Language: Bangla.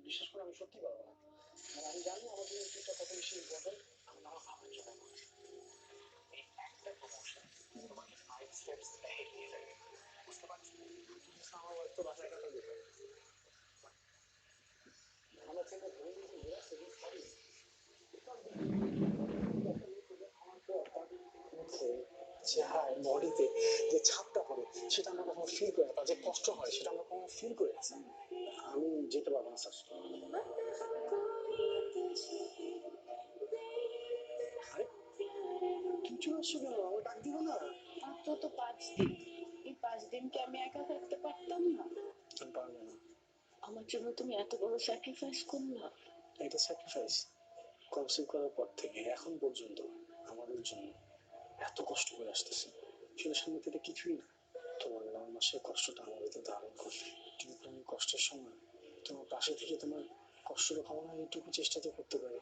বিশেষ করে আমি সত্যি পারবো না, মানে আমি জানি আমার জন্য এটা কত বেশি ইম্পর্টেন্ট। আমি আমার ভাবার জন্য করেছি এই একটা প্রমোশন তোমাকে 5 স্টেপস ahead নিয়ে যাবে, বুঝতে পারছো? আমার তো বাসায় কথা দিতে আমরা ছেলে ধরে নিয়েছি যে সেদিন সবই বডিতে যে ছাপটা পড়ে সেটা আমরা কখনো ফিল করি না, তার যে কষ্ট হয় সেটা আমরা কখনো ফিল করি না। আমি যেতে পারবো না স্যার। আরে তুমি চলে আসছো কেন? আমার ডাক দিও না। মাত্র তো 5 দিন, এই 5 দিন কি আমি একা থাকতে পারতাম না? আমি পারবো না। আমার জন্য তুমি এত বড় স্যাক্রিফাইস করলা। এটা স্যাক্রিফাইস কনসিভ করার পর থেকে এখন পর্যন্ত আমাদের জন্য এত কষ্ট করে আসতেছে, সেটা সামনে থেকে কিছুই না। তোমার 9 মাসের কষ্টটা আমার ভিতরে ধারণ করবে, কিন্তু আমি কষ্টের সময় তোমার পাশে থেকে তোমার কষ্টটা কমানোর এইটুকু চেষ্টা তো করতে পারি।